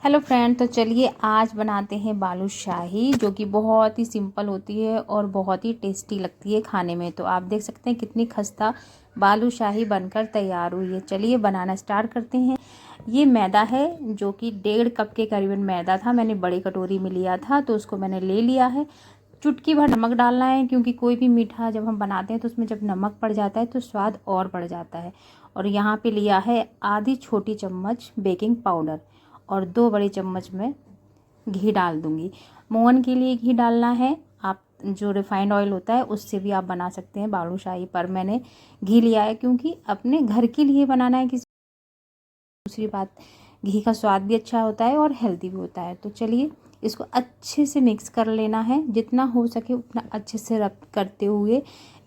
Hello friend, तो चलिए आज बनाते हैं बालूशाही, जो कि बहुत ही सिंपल होती है और बहुत ही टेस्टी लगती है खाने में। तो आप देख सकते हैं कितनी खस्ता बालूशाही बनकर तैयार हुई है। चलिए बनाना स्टार्ट करते हैं। ये मैदा है जो कि 1.5 कप के करीबन मैदा था, मैंने बड़ी कटोरी में लिया था, तो उसको मैंने ले लिया है। चुटकी भर नमक डालना है, क्योंकि कोई भी मीठा जब हम बनाते हैं तो उसमें जब नमक पड़ जाता है तो स्वाद और बढ़ जाता है। और यहाँ पे लिया है आधी छोटी चम्मच बेकिंग पाउडर और 2 बड़ी चम्मच में घी डाल दूँगी। मोहन के लिए घी डालना है, आप जो रिफाइंड ऑयल होता है उससे भी आप बना सकते हैं बालूशाही, पर मैंने घी लिया है क्योंकि अपने घर के लिए बनाना है। किसी दूसरी बात, घी का स्वाद भी अच्छा होता है और हेल्दी भी होता है। तो चलिए इसको अच्छे से मिक्स कर लेना है, जितना हो सके उतना अच्छे से रब करते हुए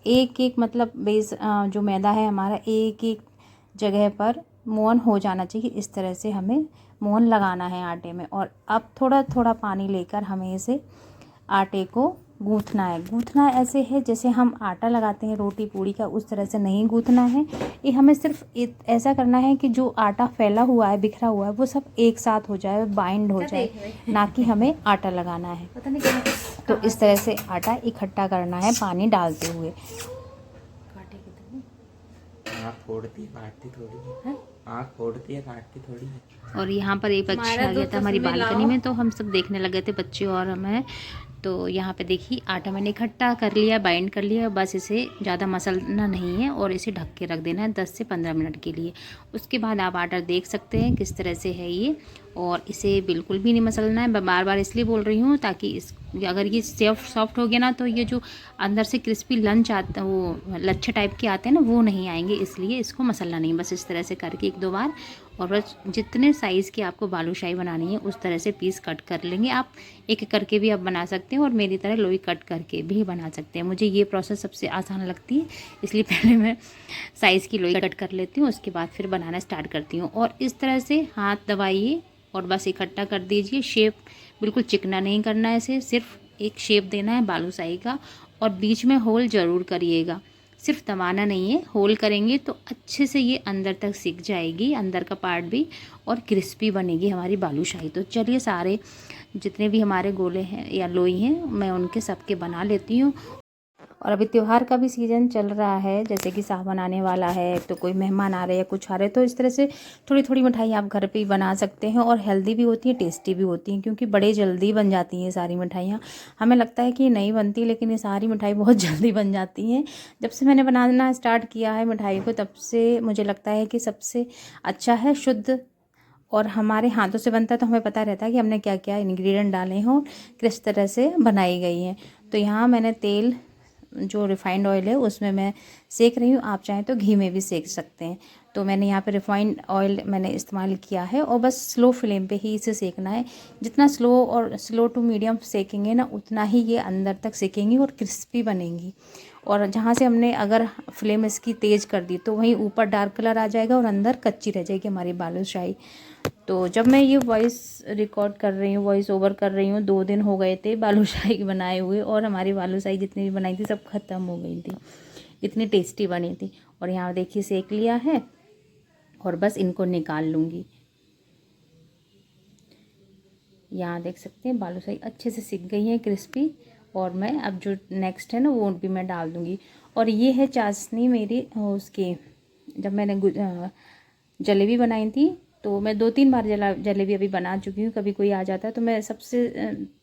एक एक मतलब बेस जो मैदा है हमारा एक एक जगह पर मोहन हो जाना चाहिए। इस तरह से हमें मोहन लगाना है आटे में। और अब थोड़ा थोड़ा पानी लेकर हमें इसे आटे को गूँथना है। गूँथना ऐसे है जैसे हम आटा लगाते हैं रोटी पूड़ी का, उस तरह से नहीं गूँथना है। ये हमें सिर्फ ऐसा करना है कि जो आटा फैला हुआ है, बिखरा हुआ है, वो सब एक साथ हो जाए, बाइंड हो जाए, ना कि हमें आटा लगाना है। तो इस तरह से आटा इकट्ठा करना है पानी डालते हुए। आँख फोड़ती है काटती थोड़ी है, आँख फोड़ती है काटती थोड़ी है। और यहाँ पर एक पक्षी आ गया था हमारी बालकनी में, तो हम सब देखने लगे थे, बच्चे और हमें। तो यहाँ पे देखिए आटा मैंने इकट्ठा कर लिया, बाइंड कर लिया। बस इसे ज़्यादा मसलना नहीं है और इसे ढक के रख देना है 10 से 15 मिनट के लिए। उसके बाद आप आटा देख सकते हैं किस तरह से है ये, और इसे बिल्कुल भी नहीं मसलना है। मैं बार बार इसलिए बोल रही हूँ ताकि इस अगर ये सॉफ्ट हो गया ना, तो ये जो अंदर से क्रिस्पी लंच आता, वो लच्छे टाइप के आते हैं ना, वो नहीं आएंगे। इसलिए इसको मसलना नहीं, बस इस तरह से करके 1-2 बार, और बस जितने साइज़ की आपको बालूशाही बनानी है उस तरह से पीस कट कर लेंगे। आप एक एक करके भी आप बना सकते हैं और मेरी तरह लोई कट करके भी बना सकते हैं। मुझे ये प्रोसेस सबसे आसान लगती है, इसलिए पहले मैं साइज़ की लोई कट कर लेती हूँ, उसके बाद फिर बनाना स्टार्ट करती हूँ। और इस तरह से हाथ दबाइए और बस इकट्ठा कर दीजिए। शेप बिल्कुल चिकना नहीं करना है, इसे सिर्फ एक शेप देना है बालूशाही का। और बीच में होल ज़रूर करिएगा, सिर्फ दबाना नहीं है। होल करेंगे तो अच्छे से ये अंदर तक सिक जाएगी, अंदर का पार्ट भी, और क्रिस्पी बनेगी हमारी बालूशाही। तो चलिए सारे जितने भी हमारे गोले हैं या लोई हैं, मैं उनके सबके बना लेती हूँ। और अभी त्यौहार का भी सीज़न चल रहा है, जैसे कि सावन आने वाला है, तो कोई मेहमान आ रहे हैं, कुछ आ रहे हैं, तो इस तरह से थोड़ी थोड़ी मिठाई आप घर पे ही बना सकते हैं। और हेल्दी भी होती हैं, टेस्टी भी होती हैं, क्योंकि बड़े जल्दी बन जाती हैं सारी मिठाइयाँ। हमें लगता है कि नहीं बनती, लेकिन ये सारी मिठाई बहुत जल्दी बन जाती हैं। जब से मैंने बनाना स्टार्ट किया है मिठाई को, तब से मुझे लगता है कि सबसे अच्छा है शुद्ध, और हमारे हाथों से बनता है, तो हमें पता रहता है कि हमने क्या क्या इंग्रेडिएंट डाले हों, किस तरह से बनाई गई हैं। तो यहाँ मैंने तेल, जो रिफाइंड ऑयल है, उसमें मैं सेक रही हूँ। आप चाहें तो घी में भी सेक सकते हैं। तो मैंने यहाँ पे रिफाइंड ऑयल मैंने इस्तेमाल किया है, और बस स्लो फ्लेम पे ही इसे सेकना है। जितना स्लो टू मीडियम सेकेंगे ना, उतना ही ये अंदर तक सेकेंगी और क्रिस्पी बनेंगी। और जहाँ से हमने अगर फ्लेम इसकी तेज़ कर दी, तो वहीं ऊपर डार्क कलर आ जाएगा और अंदर कच्ची रह जाएगी हमारी बालूशाही। तो जब मैं ये वॉइस रिकॉर्ड कर रही हूँ, वॉइस ओवर कर रही हूँ, 2 दिन हो गए थे बालूशाही बनाए हुए, और हमारी बालूशाही जितनी भी बनाई थी सब ख़त्म हो गई थी, इतनी टेस्टी बनी थी। और यहाँ देखिए सेक लिया है, और बस इनको निकाल लूँगी। यहाँ देख सकते हैं बालूशाही अच्छे से सिक गई है, क्रिस्पी। और मैं अब जो नेक्स्ट है ना, वो भी मैं डाल दूँगी। और ये है चाशनी मेरी उसकी, जब मैंने जलेबी बनाई थी, तो मैं 2-3 बार जलेबी अभी बना चुकी हूँ। कभी कोई आ जाता है तो मैं सबसे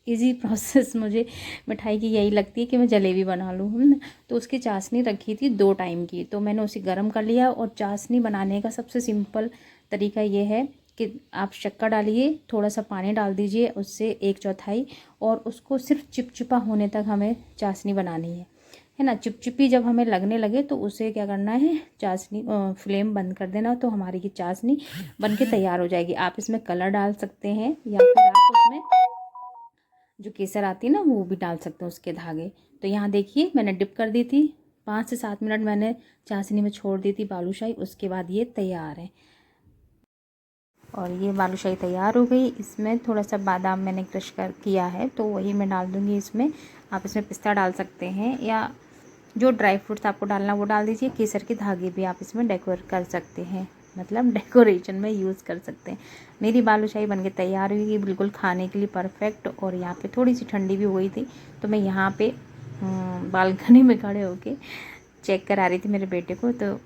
इजी प्रोसेस मुझे मिठाई की यही लगती है कि मैं जलेबी बना लूँ। तो उसकी चाशनी रखी थी 2 टाइम की, तो मैंने उसे गर्म कर लिया। और चाशनी बनाने का सबसे सिंपल तरीका ये है कि आप शक्कर डालिए, थोड़ा सा पानी डाल दीजिए, उससे 1/4, और उसको सिर्फ चिपचिपा होने तक हमें चाशनी बनानी है ना। चिपचिपी जब हमें लगने लगे तो उसे क्या करना है, चाशनी फ्लेम बंद कर देना, तो हमारी ये चाशनी बन के तैयार हो जाएगी। आप इसमें कलर डाल सकते हैं, या फिर आप उसमें जो केसर आती है ना, वो भी डाल सकते हैं, उसके धागे। तो यहाँ देखिए मैंने डिप कर दी थी, 5 से 7 मिनट मैंने चाशनी में छोड़ दी थी बालूशाही, उसके बाद ये तैयार है। और ये बालूशाही तैयार हो गई। इसमें थोड़ा सा बादाम मैंने क्रश किया है, तो वही मैं डाल दूँगी इसमें। आप इसमें पिस्ता डाल सकते हैं, या जो ड्राई फ्रूट्स आपको डालना वो डाल दीजिए। केसर के धागे भी आप इसमें डेकोरेट कर सकते हैं। मतलब डेकोरेशन में यूज़ कर सकते हैं। मेरी बालूशाही बनके तैयार हुई, बिल्कुल खाने के लिए परफेक्ट। और यहाँ पे थोड़ी सी ठंडी भी हो गई थी, तो मैं यहाँ पे बालकनी में खड़े होके चेक करा रही थी मेरे बेटे को। तो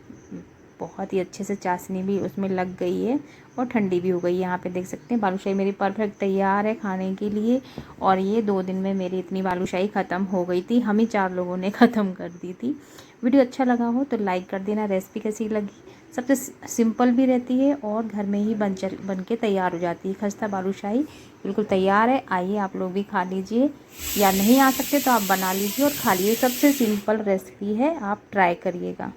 बहुत ही अच्छे से चाशनी भी उसमें लग गई है और ठंडी भी हो गई। यहाँ पे देख सकते हैं बालूशाही मेरी परफेक्ट तैयार है खाने के लिए। और ये 2 दिन में मेरी इतनी बालूशाही ख़त्म हो गई थी, हम ही 4 लोगों ने ख़त्म कर दी थी। वीडियो अच्छा लगा हो तो लाइक कर देना। रेसिपी कैसी लगी? सबसे सिंपल भी रहती है और घर में ही बन के तैयार हो जाती है। खस्ता बालूशाही बिल्कुल तैयार है। आइए आप लोग भी खा लीजिए, या नहीं आ सकते तो आप बना लीजिए और खा लीजिए। सबसे सिंपल रेसिपी है, आप ट्राई करिएगा।